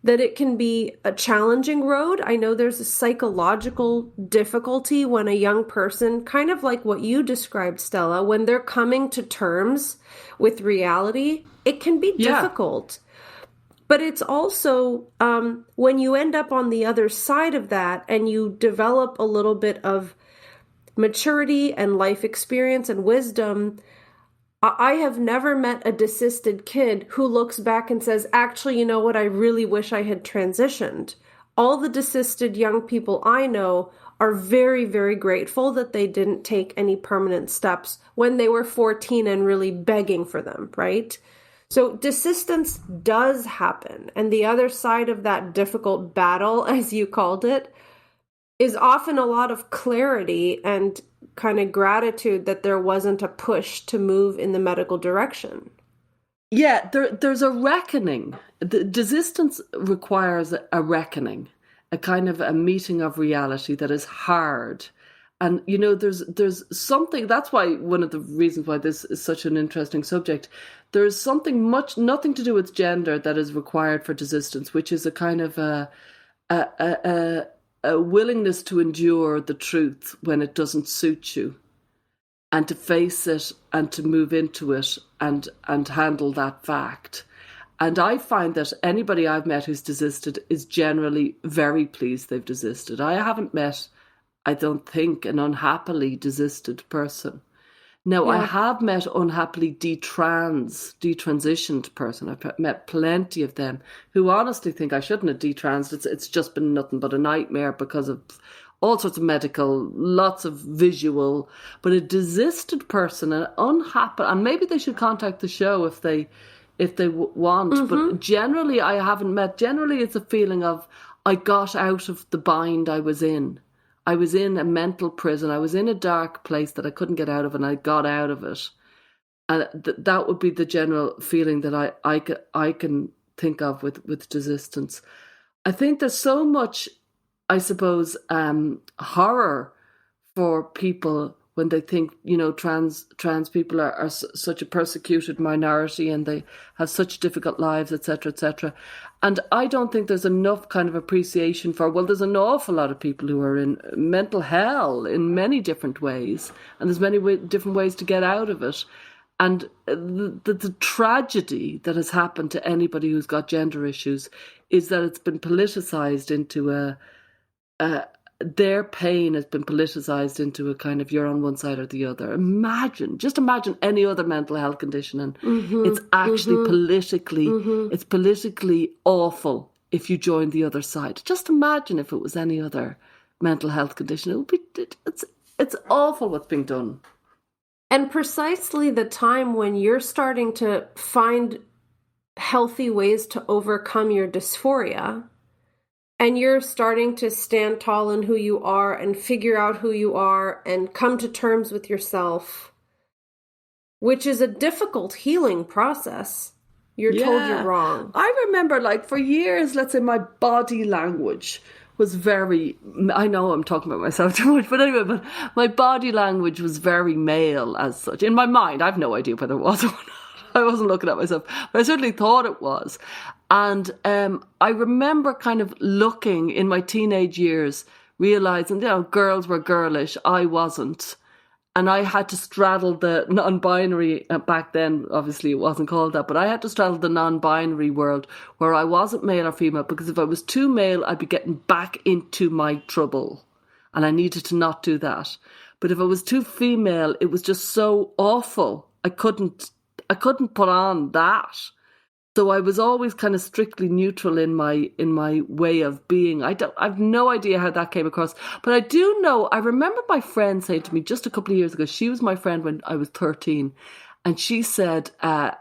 Speaker 1: that it can be a challenging road. I know there's a psychological difficulty when a young person, kind of like what you described, Stella, when they're coming to terms with reality, it can be difficult. But it's also when you end up on the other side of that and you develop a little bit of maturity and life experience and wisdom, I have never met a desisted kid who looks back and says, actually, you know what, I really wish I had transitioned. All the desisted young people I know are very, very grateful that they didn't take any permanent steps when they were 14 and really begging for them, right? So desistance does happen, and the other side of that difficult battle, as you called it, is often a lot of clarity and kind of gratitude that there wasn't a push to move in the medical direction.
Speaker 2: Yeah, there's a reckoning. The desistance requires a reckoning, a kind of a meeting of reality that is hard. And, you know, there's something, that's why one of the reasons why this is such an interesting subject, there's something nothing to do with gender that is required for desistance, which is a kind of a willingness to endure the truth when it doesn't suit you, and to face it and to move into it and handle that fact. And I find that anybody I've met who's desisted is generally very pleased they've desisted. I haven't met, I don't think, an unhappily desisted person. Now, I have met unhappily detransitioned person. I've met plenty of them who honestly think I shouldn't have detransed. It's just been nothing but a nightmare because of all sorts of medical, lots of visual. But a desisted person, an unhappy, and maybe they should contact the show if they want. Mm-hmm. But generally, I haven't met. Generally, it's a feeling of I got out of the bind I was in. I was in a mental prison. I was in a dark place that I couldn't get out of, and I got out of it. And that would be the general feeling that I can think of with desistance. I think there's so much, I suppose, horror for people when they think, you know, trans people are such a persecuted minority and they have such difficult lives, etc., etc. And I don't think there's enough kind of appreciation for, well, there's an awful lot of people who are in mental hell in many different ways, and there's many different ways to get out of it. And the tragedy that has happened to anybody who's got gender issues is that it's been politicized into their pain has been politicized into a kind of you're on one side or the other. Just imagine any other mental health condition, and it's actually it's politically awful if you join the other side. Just imagine if it was any other mental health condition. It would be, it's awful what's being done.
Speaker 1: And precisely the time when you're starting to find healthy ways to overcome your dysphoria, and you're starting to stand tall in who you are and figure out who you are and come to terms with yourself, which is a difficult healing process. You're told you're wrong.
Speaker 2: I remember, like, for years, let's say my body language was very, I know I'm talking about myself too much, but anyway, but my body language was very male as such. In my mind, I have no idea whether it was or not. I wasn't looking at myself, but I certainly thought it was. And I remember kind of looking in my teenage years, realising, you know, girls were girlish, I wasn't. And I had to straddle the non-binary, back then, obviously it wasn't called that, but I had to straddle the non-binary world where I wasn't male or female, because if I was too male, I'd be getting back into my trouble. And I needed to not do that. But if I was too female, it was just so awful. I couldn't put on that. So I was always kind of strictly neutral in my way of being. I've no idea how that came across, but I do know. I remember my friend saying to me just a couple of years ago. She was my friend when I was 13, and she said, "I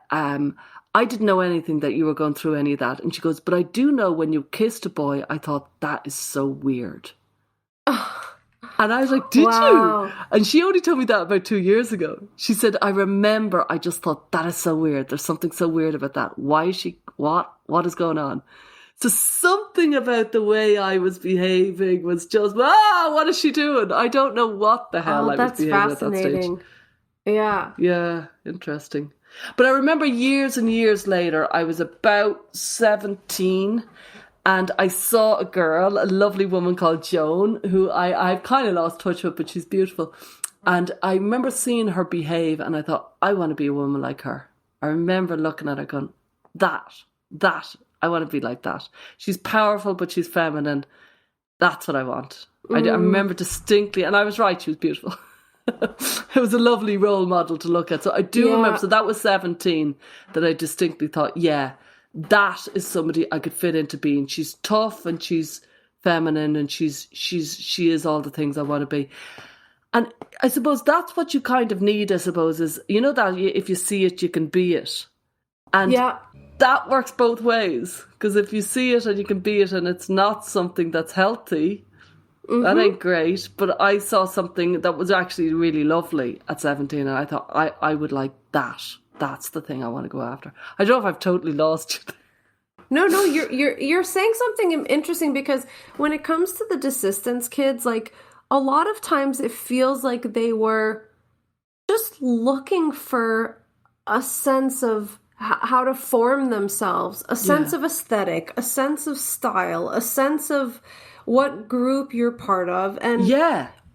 Speaker 2: didn't know anything that you were going through any of that." And she goes, "But I do know when you kissed a boy, I thought that is so weird." And I was like, "Did you?" And she only told me that about 2 years ago. She said, "I remember, I just thought that is so weird. There's something so weird about that. Why is she, what is going on?" So something about the way I was behaving was just, what is she doing? I don't know what the hell I was behaving at that stage.
Speaker 1: Yeah.
Speaker 2: Yeah, interesting. But I remember years and years later, I was about 17, and I saw a girl, a lovely woman called Joan, who I've kind of lost touch with, but she's beautiful. And I remember seeing her behave, and I thought, I want to be a woman like her. I remember looking at her going, that, I want to be like that. She's powerful, but she's feminine. That's what I want. I remember distinctly, and I was right, she was beautiful. It was a lovely role model to look at. So I do remember, so that was 17, that I distinctly thought, yeah, that is somebody I could fit into being. She's tough and she's feminine and she is all the things I want to be. And I suppose that's what you kind of need, I suppose, is, you know, that if you see it, you can be it. And that works both ways. Because if you see it and you can be it and it's not something that's healthy, that ain't great. But I saw something that was actually really lovely at 17, and I thought, I would like that. That's the thing I want to go after. I don't know if I've totally lost you.
Speaker 1: No, you're saying something interesting, because when it comes to the desistance kids, like, a lot of times it feels like they were just looking for a sense of how to form themselves, a sense of aesthetic, a sense of style, a sense of what group you're part of. And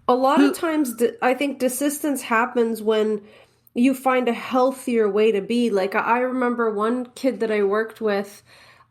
Speaker 1: a lot of times I think desistance happens when you find a healthier way to be. Like, I remember one kid that I worked with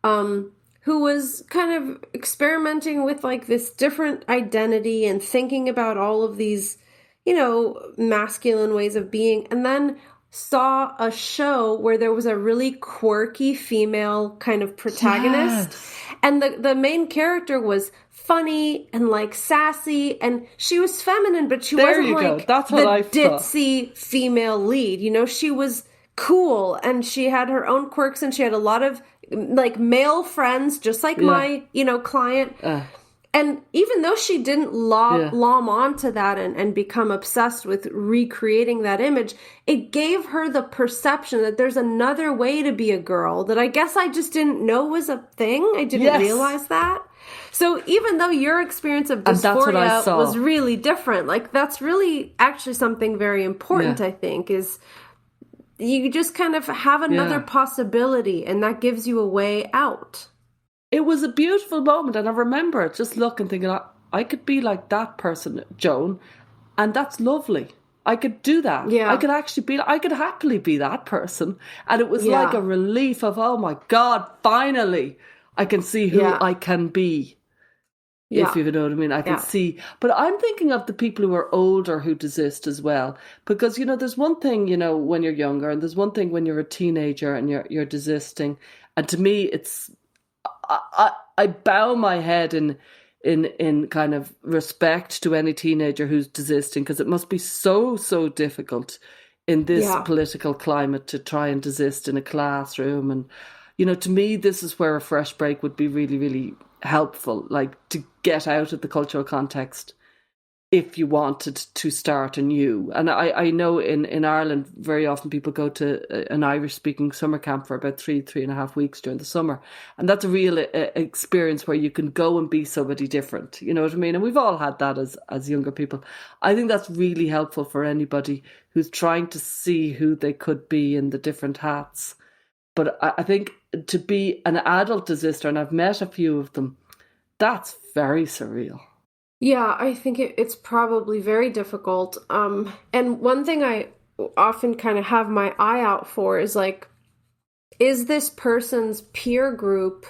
Speaker 1: who was kind of experimenting with like this different identity and thinking about all of these, you know, masculine ways of being, and then saw a show where there was a really quirky female kind of protagonist. And the main character was funny and like sassy, and she was feminine, but she wasn't like
Speaker 2: that's what I
Speaker 1: ditzy female lead. You know, she was cool and she had her own quirks, and she had a lot of like male friends, just like my, you know, client. And even though she didn't lom onto that and become obsessed with recreating that image, it gave her the perception that there's another way to be a girl that I guess I just didn't know was a thing. I didn't realize that. So even though your experience of dysphoria was really different, like, that's really actually something very important, I think, is you just kind of have another possibility, and that gives you a way out.
Speaker 2: It was a beautiful moment, and I remember just looking, thinking, I could be like that person, Joan, and that's lovely. I could do that. Yeah. I could happily be that person. And it was like a relief of, oh my God, finally, I can see who I can be. If you know what I mean, I can see. But I'm thinking of the people who are older who desist as well. Because, you know, there's one thing, you know, when you're younger, and there's one thing when you're a teenager and you're desisting. And to me, it's, I bow my head in kind of respect to any teenager who's desisting, because it must be so difficult in this political climate to try and desist in a classroom. And, you know, to me, this is where a fresh break would be really, really helpful, like to get out of the cultural context if you wanted to start anew. And I know in Ireland, very often people go to an Irish-speaking summer camp for about 3.5 weeks during the summer. And that's a real experience where you can go and be somebody different. You know what I mean? And we've all had that as younger people. I think that's really helpful for anybody who's trying to see who they could be in the different hats. But I think to be an adult desister, and I've met a few of them, that's very surreal.
Speaker 1: Yeah, I think it's probably very difficult. And one thing I often kind of have my eye out for is like, is this person's peer group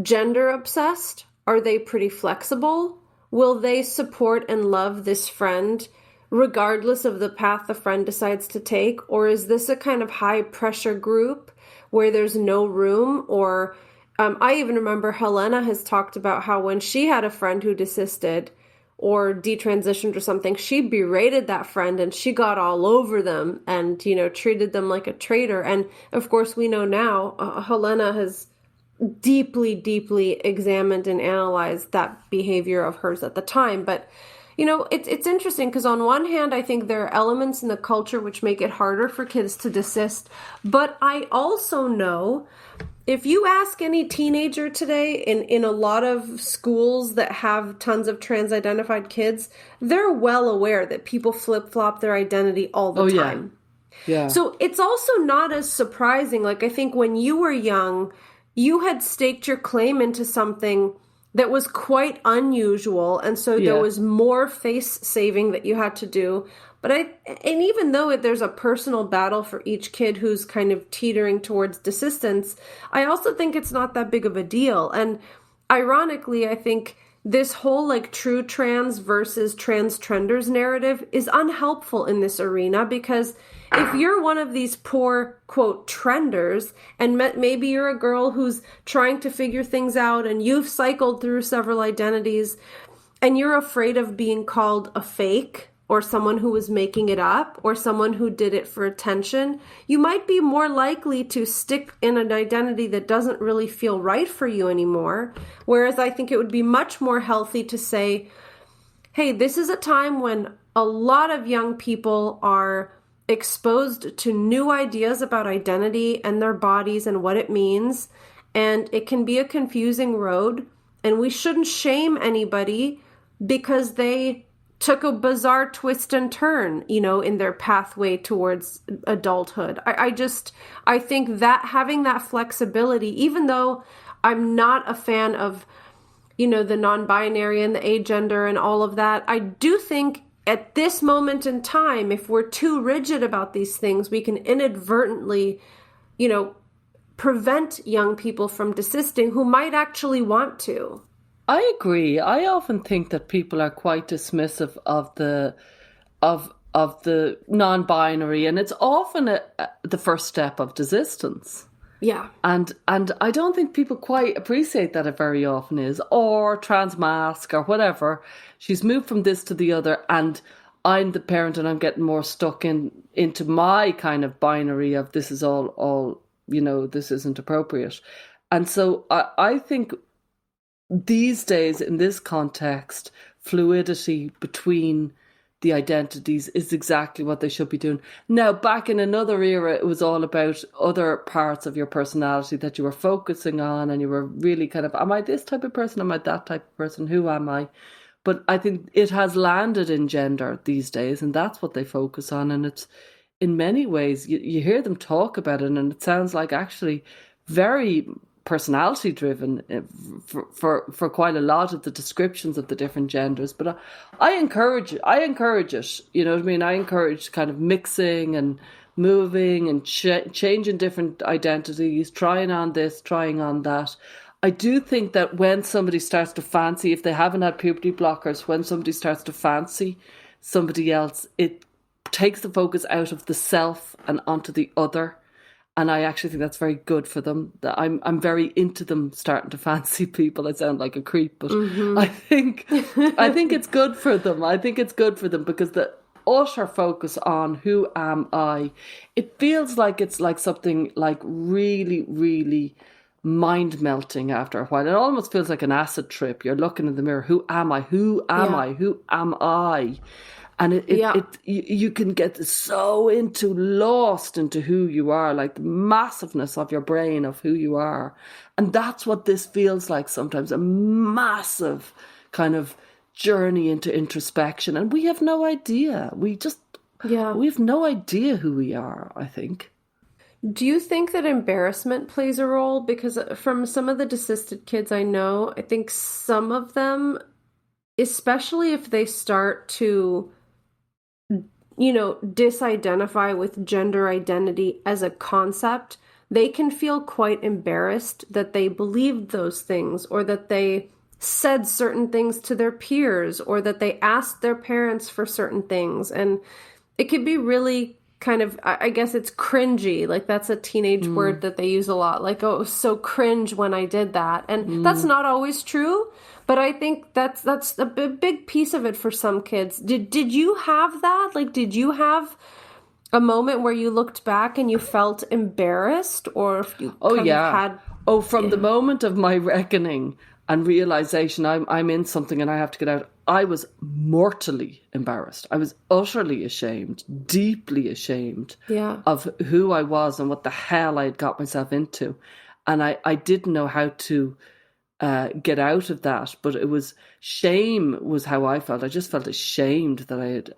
Speaker 1: gender obsessed? Are they pretty flexible? Will they support and love this friend regardless of the path the friend decides to take? Or is this a kind of high pressure group where there's no room? Or I even remember Helena has talked about how when she had a friend who desisted or detransitioned or something, she berated that friend and she got all over them and, treated them like a traitor. And of course, we know now Helena has deeply, deeply examined and analyzed that behavior of hers at the time. But, it's interesting because on one hand, I think there are elements in the culture which make it harder for kids to desist. But I also know if you ask any teenager today in a lot of schools that have tons of trans-identified kids, they're well aware that people flip-flop their identity all the time.
Speaker 2: Yeah.
Speaker 1: So it's also not as surprising. Like, I think when you were young, you had staked your claim into something that was quite unusual, and so there was more face saving that you had to do. And even though there's a personal battle for each kid who's kind of teetering towards desistance, I also think it's not that big of a deal. And ironically, I think this whole like true trans versus trans trenders narrative is unhelpful in this arena, because if you're one of these poor, quote, trenders, and maybe you're a girl who's trying to figure things out and you've cycled through several identities and you're afraid of being called a fake or someone who was making it up or someone who did it for attention, you might be more likely to stick in an identity that doesn't really feel right for you anymore. Whereas I think it would be much more healthy to say, hey, this is a time when a lot of young people are exposed to new ideas about identity and their bodies and what it means. And it can be a confusing road. And we shouldn't shame anybody because they took a bizarre twist and turn, in their pathway towards adulthood. I think that having that flexibility, even though I'm not a fan of, the non-binary and the agender and all of that, I do think at this moment in time, if we're too rigid about these things, we can inadvertently, prevent young people from desisting who might actually want to.
Speaker 2: I agree. I often think that people are quite dismissive of the non-binary, and it's often the first step of desistance.
Speaker 1: Yeah.
Speaker 2: And I don't think people quite appreciate that it very often is, or transmasc or whatever. She's moved from this to the other, and I'm the parent and I'm getting more stuck into my kind of binary of this is all this isn't appropriate. And so I think these days in this context, fluidity between the identities is exactly what they should be doing. Now, back in another era, it was all about other parts of your personality that you were focusing on, and you were really kind of, am I this type of person? Am I that type of person? Who am I? But I think it has landed in gender these days, and that's what they focus on. And it's, in many ways, you hear them talk about it, and it sounds like actually very personality driven for quite a lot of the descriptions of the different genders. But I encourage it. You know what I mean? I encourage kind of mixing and moving and changing different identities, trying on this, trying on that. I do think that when somebody starts to fancy, if they haven't had puberty blockers, when somebody starts to fancy somebody else, it takes the focus out of the self and onto the other. And I actually think that's very good for them. I'm very into them starting to fancy people. I sound like a creep, but I think it's good for them. I think it's good for them because the utter focus on who am I, it feels like it's like something like really, really mind melting after a while. It almost feels like an acid trip. You're looking in the mirror. Who am I? Who am I? Who am I? And you can get so lost into who you are, like the massiveness of your brain of who you are. And that's what this feels like sometimes, a massive kind of journey into introspection. And we have no idea. We have no idea who we are, I think.
Speaker 1: Do you think that embarrassment plays a role? Because from some of the desisted kids I know, I think some of them especially if they start to, disidentify with gender identity as a concept, they can feel quite embarrassed that they believed those things, or that they said certain things to their peers, or that they asked their parents for certain things. And it can be really kind of, I guess it's cringy. Like, that's a teenage word that they use a lot. Like, oh, it was so cringe when I did that. And that's not always true. But I think that's a big piece of it for some kids. Did you have that? Like, did you have a moment where you looked back and you felt embarrassed, or if you had...
Speaker 2: Oh, from the moment of my reckoning and realization I'm in something and I have to get out, I was mortally embarrassed. I was utterly ashamed, deeply ashamed of who I was and what the hell I had got myself into. And I didn't know how to get out of that, but it was shame was how I felt. I just felt ashamed that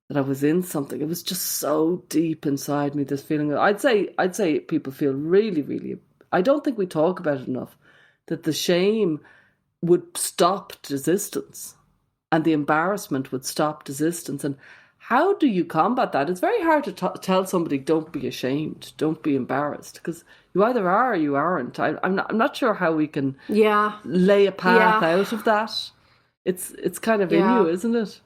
Speaker 2: that I was in something. It was just so deep inside me, this feeling. I'd say people feel really, really, I don't think we talk about it enough, that the shame would stop desistance and the embarrassment would stop desistance. And how do you combat that? It's very hard to tell somebody, don't be ashamed, don't be embarrassed, because you either are or you aren't. I'm not sure how we can lay a path out of that. It's kind of in you, isn't it?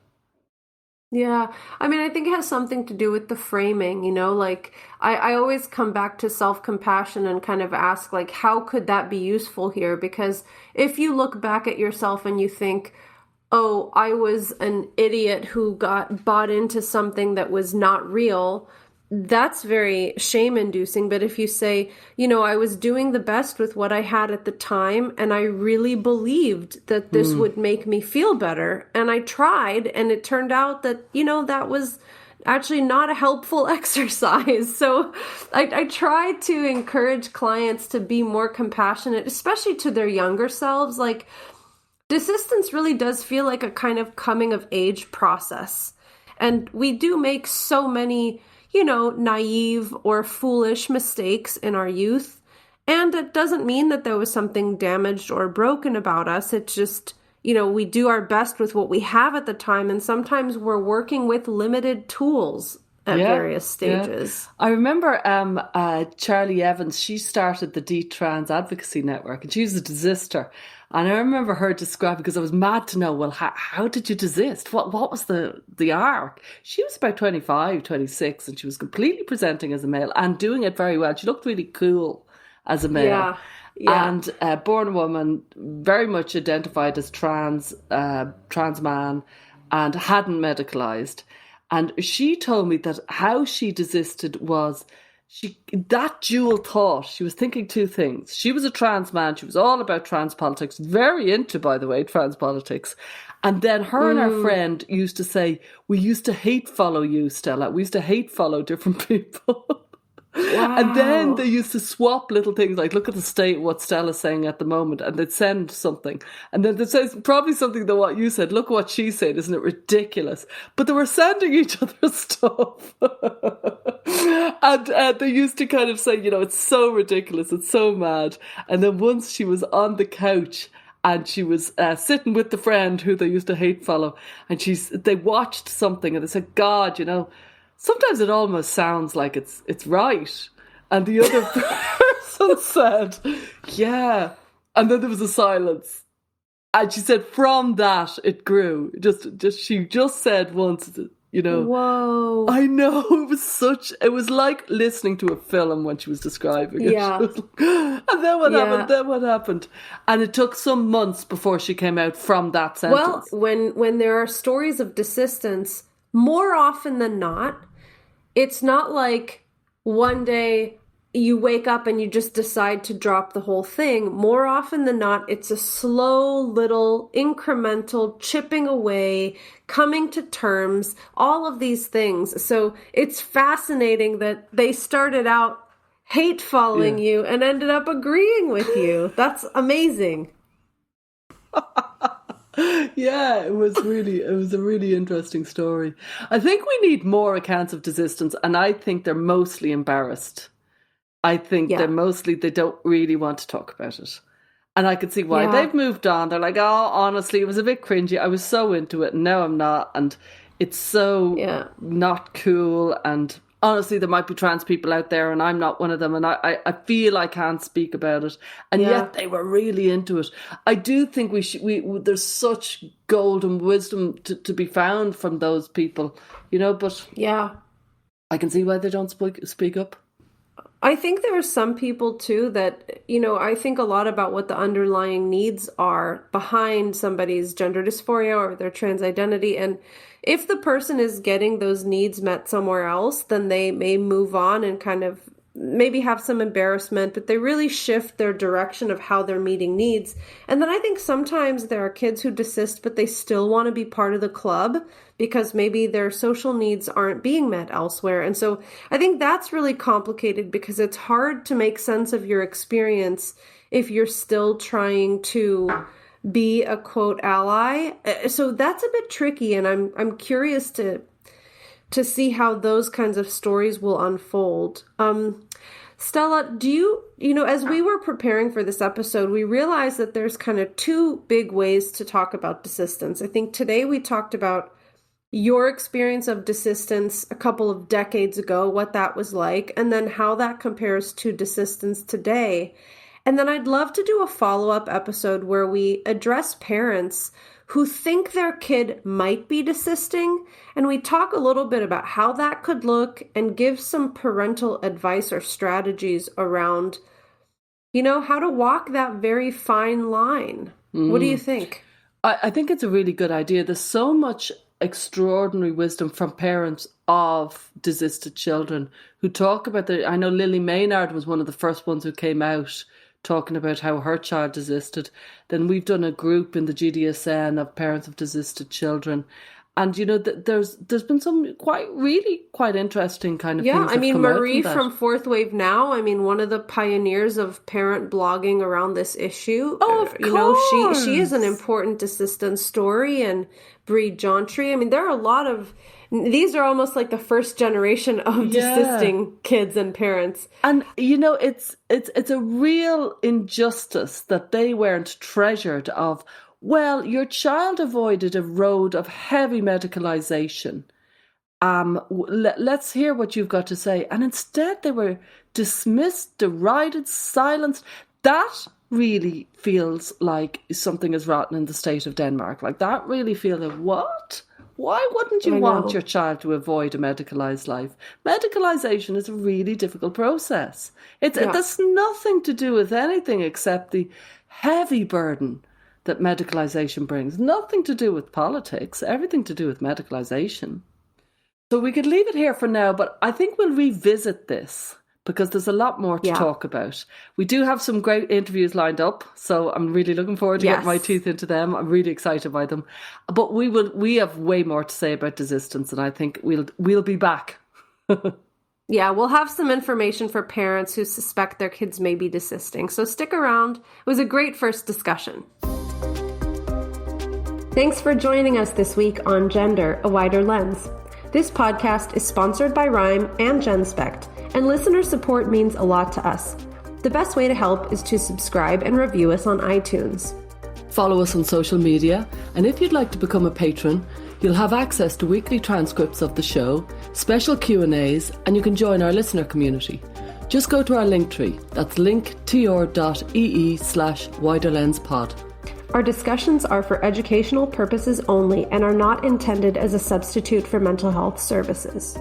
Speaker 1: Yeah. I mean, I think it has something to do with the framing, like I always come back to self-compassion and kind of ask, like, how could that be useful here? Because if you look back at yourself and you think, oh, I was an idiot who got bought into something that was not real, that's very shame-inducing. But if you say, I was doing the best with what I had at the time, and I really believed that this would make me feel better, and I tried, and it turned out that, that was actually not a helpful exercise. So I try to encourage clients to be more compassionate, especially to their younger selves. Like, desistance really does feel like a kind of coming of age process. And we do make so many naive or foolish mistakes in our youth. And it doesn't mean that there was something damaged or broken about us. It's just, we do our best with what we have at the time. And sometimes we're working with limited tools at various stages.
Speaker 2: I remember Charlie Evans, she started the Detrans Advocacy Network, and she was a desister. And I remember her describing, because I was mad to know, well, how did you desist? What was the arc? She was about 25, 26, and she was completely presenting as a male and doing it very well. She looked really cool as a male. Yeah. And born woman, very much identified as trans man, and hadn't medicalised. And she told me that how she desisted was that dual thought. She was thinking two things. She was a trans man. She was all about trans politics, very into, by the way, trans politics. And then her and her friend used to say, we used to hate follow you, Stella. We used to hate follow different people. Wow. And then they used to swap little things, like, look at the state, what Stella's saying at the moment, and they'd send something. And then they'd say probably something that what you said, look what she said, isn't it ridiculous? But they were sending each other stuff. And they used to kind of say, it's so ridiculous, it's so mad. And then once she was on the couch and she was sitting with the friend who they used to hate follow, and they watched something and they said, God, sometimes it almost sounds like it's right. And the other person said, yeah. And then there was a silence. And she said, from that, it grew. She just said once,
Speaker 1: Whoa.
Speaker 2: I know, it was like listening to a film when she was describing it.
Speaker 1: Yeah.
Speaker 2: And then what happened? And it took some months before she came out from that sentence.
Speaker 1: Well, when there are stories of desistance, more often than not, it's not like one day you wake up and you just decide to drop the whole thing. More often than not, it's a slow, little, incremental chipping away, coming to terms, all of these things. So it's fascinating that they started out hate following you and ended up agreeing with you. That's amazing.
Speaker 2: Yeah, it was a really interesting story. I think we need more accounts of desistance, and I think they're mostly embarrassed. I think they don't really want to talk about it. And I could see why they've moved on. They're like, oh, honestly, it was a bit cringy. I was so into it, and now I'm not. And it's so not cool. And honestly, there might be trans people out there, and I'm not one of them. And I feel I can't speak about it. And yet they were really into it. I do think there's such golden wisdom to be found from those people, you know, but I can see why they don't speak up.
Speaker 1: I think there are some people too that, you know, I think a lot about what the underlying needs are behind somebody's gender dysphoria or their trans identity. And if the person is getting those needs met somewhere else, then they may move on and kind of maybe have some embarrassment, but they really shift their direction of how they're meeting needs. And then I think sometimes there are kids who desist, but they still want to be part of the club because maybe their social needs aren't being met elsewhere. And so I think that's really complicated because it's hard to make sense of your experience if you're still trying to be a quote ally. So that's a bit tricky, and I'm curious to see how those kinds of stories will unfold. Stella, do you know, as we were preparing for this episode, we realized that there's kind of two big ways to talk about desistance. I think today we talked about your experience of desistance a couple of decades ago, what that was like, and then how that compares to desistance today. And then I'd love to do a follow-up episode where we address parents who think their kid might be desisting, and we talk a little bit about how that could look and give some parental advice or strategies around, you know, how to walk that very fine line. What do you think?
Speaker 2: I think it's a really good idea. There's so much extraordinary wisdom from parents of desisted children who talk about I know Lily Maynard was one of the first ones who came out talking about how her child desisted. Then we've done a group in the GDSN of parents of desisted children. And, you know, there's been some quite interesting kind of things.
Speaker 1: Yeah, I mean, Marie from Fourth Wave Now, I mean, one of the pioneers of parent blogging around this issue.
Speaker 2: Oh, of course.
Speaker 1: You know, she is an important desistance story, and Bree Jontry. I mean, there are a lot of, these are almost like the first generation of desisting kids and parents.
Speaker 2: And, you know, it's a real injustice that they weren't treasured of, well, your child avoided a road of heavy medicalization. Let's hear what you've got to say. And instead they were dismissed, derided, silenced. That really feels like something is rotten in the state of Denmark. Like, that really feels like, what? Why wouldn't you want your child to avoid a medicalized life? Medicalization is a really difficult process. There's nothing to do with anything except the heavy burden that medicalization brings. Nothing to do with politics, everything to do with medicalization. So we could leave it here for now, but I think we'll revisit this because there's a lot more to talk about. We do have some great interviews lined up, so I'm really looking forward to getting my teeth into them. I'm really excited by them. But we have way more to say about desistance, and I think we'll be back.
Speaker 1: Yeah, we'll have some information for parents who suspect their kids may be desisting. So stick around. It was a great first discussion. Thanks for joining us this week on Gender, A Wider Lens. This podcast is sponsored by Rhyme and GenSpect, and listener support means a lot to us. The best way to help is to subscribe and review us on iTunes.
Speaker 2: Follow us on social media, and if you'd like to become a patron, you'll have access to weekly transcripts of the show, special Q&As, and you can join our listener community. Just go to our Linktree. That's linktr.ee/widerlenspod.
Speaker 1: Our discussions are for educational purposes only and are not intended as a substitute for mental health services.